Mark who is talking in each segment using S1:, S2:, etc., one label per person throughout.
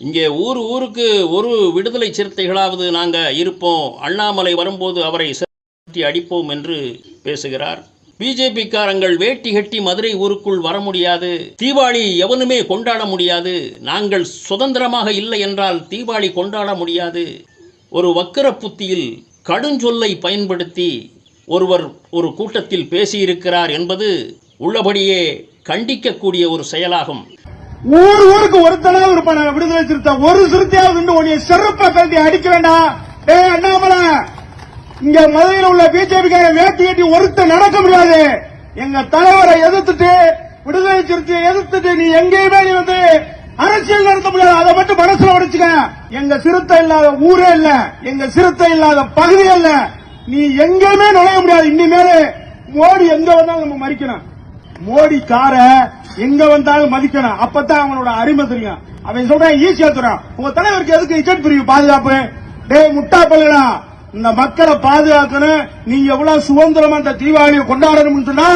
S1: இங்கே ஊருக்கு ஒரு விடுதலை சிறுத்தைகளாவது நாங்கள் இருப்போம், அண்ணாமலை வரும்போது அவரை சுற்றி அடிப்போம் என்று பேசுகிறார். பிஜேபிக்காரங்கள் வேட்டி கட்டி மதுரை ஊருக்குள் வர முடியாது, தீபாவளி எவனுமே கொண்டாட முடியாது, நாங்கள் சுதந்திரமாக இல்லை என்றால் தீபாவளி கொண்டாட முடியாது. ஒரு வக்கர புத்தியில் கடுஞ்சொல்லை பயன்படுத்தி ஒருவர் ஒரு கூட்டத்தில் பேசியிருக்கிறார் என்பது உள்ளபடியே கண்டிக்கக்கூடிய ஒரு செயலாகும்.
S2: ஊருக்கு ஒருத்தனாவது இருப்பான விடுதலை சிறுத்தை, ஒரு சிறுத்தையாவது செருப்பை கட்டி அடிக்க வேண்டாம். அண்ணாமலை, இங்க மதுரையில் உள்ள பிஜேபிக்கார வேட்டி கட்டி ஒருத்தர் நடக்க முடியாது. எங்க தலைவரை எதிர்த்துட்டு, விடுதலை சிறுத்தையை எதிர்த்துட்டு நீ எங்கேயுமே நீ அரசியல் நடத்த முடியாது. அதை மட்டும் மனசுல உடைச்சுக்க. எங்க சிறுத்தை இல்லாத ஊரே இல்ல, எங்க சிறுத்தை இல்லாத பகுதி இல்ல, நீ எங்கேயுமே நுழைய முடியாது. இனிமேல் மோடி எங்க வந்தாலும் நம்ம மறிக்கணும். மோடி கார எங்க வந்தாலும் மதிக்கணும். அப்பதான் அவனோட அருமை தெரியும். அவன் சொல்றான் ஈஸியா சொல்றான், உங்க தலைவருக்கு எதுக்கு இஜெட் பிரிவு பாதுகாப்பு? முட்டா பல்லுடா, இந்த மக்களை பாதுகாக்கணும். நீங்க எவ்வளவு சுதந்திரமா இந்த தீபாவளியை கொண்டாடணும்னு சொன்னா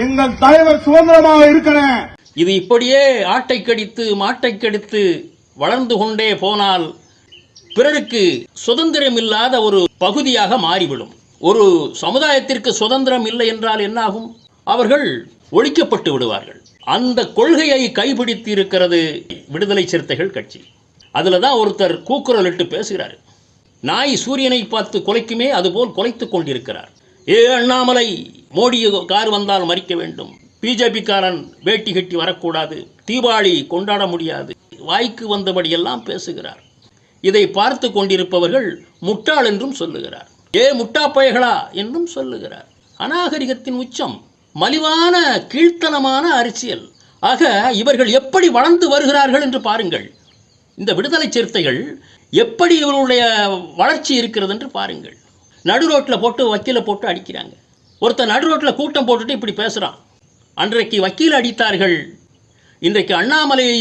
S2: எங்கள் தலைவர் சுதந்திரமாக இருக்கணும்.
S1: இது இப்படியே ஆட்டை கடித்து மாட்டை கடித்து வளர்ந்து கொண்டே போனால் பிறருக்கு சுதந்திரம் இல்லாத ஒரு பகுதியாக மாறிவிடும். ஒரு சமுதாயத்திற்கு சுதந்திரம் இல்லை என்றால் என்னாகும்? அவர்கள் ஒழிக்கப்பட்டு விடுவார்கள். அந்த கொள்கையை கைப்பிடித்து இருக்கிறது விடுதலை சிறுத்தைகள் கட்சி. அதுல தான் ஒருத்தர் கூக்குரலிட்டு பேசுகிறார். நாய் சூரியனை பார்த்து குலைக்குமே அதுபோல் குலைத்துக் கொண்டிருக்கிறார். அண்ணாமலை, மோடி கார் வந்தால் மறிக்க வேண்டும், பிஜேபி காரன் வேட்டி கட்டி வரக்கூடாது, தீபாவளி கொண்டாட முடியாது, வாய்க்கு வந்தபடியெல்லாம் பேசுகிறார். இதை பார்த்து கொண்டிருப்பவர்கள் முட்டாள் என்றும் சொல்லுகிறார், முட்டா பயகளா என்றும் சொல்லுகிறார். அநாகரிகத்தின் உச்சம், மலிவான கீழ்த்தனமான அரசியல். ஆக இவர்கள் எப்படி வளர்ந்து வருகிறார்கள் என்று பாருங்கள். இந்த விடுதலை சிறுத்தைகள் எப்படி இவர்களுடைய வளர்ச்சி இருக்கிறது என்று பாருங்கள். நடு ரோட்டில் போட்டு வக்கீலை போட்டு அடிக்கிறாங்க. ஒருத்தர் நடு ரோட்டில் கூட்டம் போட்டுட்டு இப்படி பேசுகிறான். அன்றைக்கு வக்கீல் அடித்தார்கள், இன்றைக்கு அண்ணாமலையை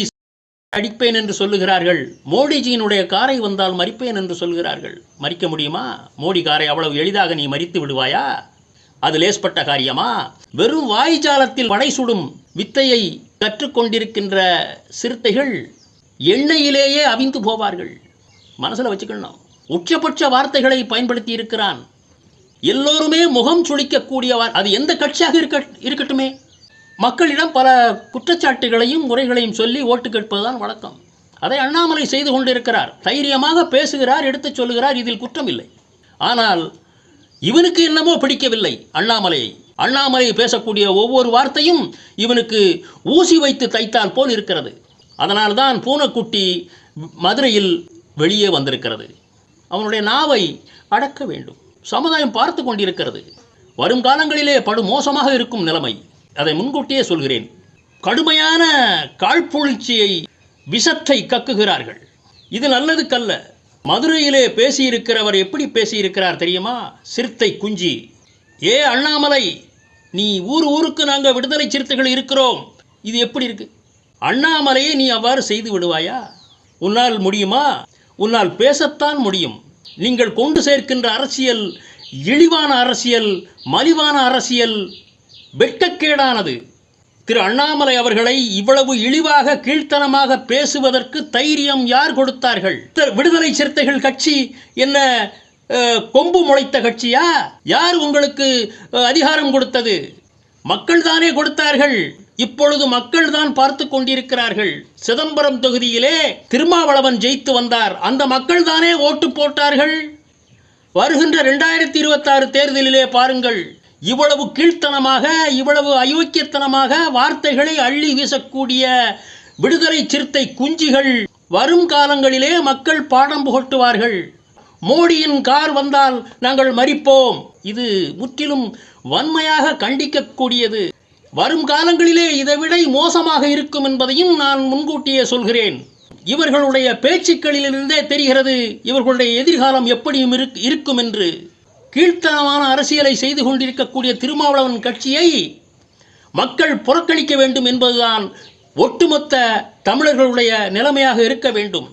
S1: அடிப்பேன் என்று சொல்லுகிறார்கள். மோடிஜியினுடைய காரை வந்தால் மறிப்பேன் என்று சொல்கிறார்கள். மறிக்க முடியுமா? மோடி காரை அவ்வளவு எளிதாக நீ மறித்து விடுவாயா? அது லேஸ்பட்ட காரியமா? வெறும் வாய்ஜாலத்தில் படை சுடும் வித்தையை கற்றுக்கொண்டிருக்கின்ற சிறுத்தைகள் எண்ணெயிலேயே அவிந்து போவார்கள். மனசுல வச்சுக்கணும். உச்சபட்ச வார்த்தைகளை பயன்படுத்தி இருக்கிறான். எல்லோருமே முகம் சுளிக்கக்கூடிய, அது எந்த கட்சியாக இருக்கட்டுமே, மக்களிடம் பல குற்றச்சாட்டுகளையும் முறைகளையும் சொல்லி ஓட்டு கேட்பதுதான் வழக்கம். அதை அண்ணாமலை செய்து கொண்டிருக்கிறார். தைரியமாக பேசுகிறார், எடுத்துச் சொல்லுகிறார், இதில் குற்றம் இல்லை. ஆனால் இவனுக்கு என்னமோ பிடிக்கவில்லை அண்ணாமலையை. அண்ணாமலை பேசக்கூடிய ஒவ்வொரு வார்த்தையும் இவனுக்கு ஊசி வைத்து தைத்தால் போல் இருக்கிறது. அதனால்தான் பூனைக்குட்டி மதுரையில் வெளியே வந்திருக்கிறது. அவனுடைய நாவை அடக்க வேண்டும். சமுதாயம் பார்த்து கொண்டிருக்கிறது. வரும் காலங்களிலே படு மோசமாக இருக்கும் நிலைமை. அதை முன்கூட்டியே சொல்கிறேன். கடுமையான காழ்ப்புணர்ச்சியை, விஷத்தை கக்குகிறார்கள். இது நல்லதுக்கல்ல. மதுரையிலே பேசியிருக்கிறவர் எப்படி பேசியிருக்கிறார் தெரியுமா? சிறுத்தை குஞ்சி, அண்ணாமலை, நீ ஊருக்கு நாங்கள் விடுதலை சிறுத்தைகள் இருக்கிறோம், இது எப்படி இருக்கு? அண்ணாமலையை நீ அவ்வாறு செய்து விடுவாயா? உன்னால் முடியுமா? உன்னால் பேசத்தான் முடியும். நீங்கள் கொண்டு சேர்க்கின்ற அரசியல் இழிவான அரசியல், மலிவான அரசியல், வெட்கக்கேடானது. திரு அண்ணாமலை அவர்களை இவ்வளவு இழிவாக கீழ்த்தனமாக பேசுவதற்கு தைரியம் யார் கொடுத்தார்கள்? விடுதலை சிறுத்தைகள் கட்சி என்ன கொம்பு முளைத்த கட்சியா? யார் உங்களுக்கு அதிகாரம் கொடுத்தது? மக்கள் தானே கொடுத்தார்கள். இப்பொழுது மக்கள் தான் பார்த்து கொண்டிருக்கிறார்கள். சிதம்பரம் தொகுதியிலே திருமாவளவன் ஜெயித்து வந்தார். அந்த மக்கள் தானே ஓட்டு போட்டார்கள். வருகின்ற 2026 தேர்தலிலே பாருங்கள், இவ்வளவு கீழ்த்தனமாக, இவ்வளவு அயோக்கியத்தனமாக வார்த்தைகளை அள்ளி வீசக்கூடிய விடுதலை சிறுத்தை குஞ்சிகள் வரும் காலங்களிலே மக்கள் பாடம் புகட்டுவார்கள். மோடியின் கார் வந்தால் நாங்கள் மறிப்போம். இது முற்றிலும் வன்மையாக கண்டிக்கக்கூடியது. வரும் காலங்களிலே இதைவிட மோசமாக இருக்கும் என்பதையும் நான் முன்கூட்டியே சொல்கிறேன். இவர்களுடைய பேச்சுக்களிலிருந்தே தெரிகிறது இவர்களுடைய எதிர்காலம் எப்படியும் இருக்கும் என்று. கீழ்த்தனமான அரசியலை செய்து கொண்டிருக்கக்கூடிய திருமாவளவன் கட்சியை மக்கள் புறக்கணிக்க வேண்டும் என்பதுதான் ஒட்டுமொத்த தமிழர்களுடைய நிலைமையாக இருக்க வேண்டும்.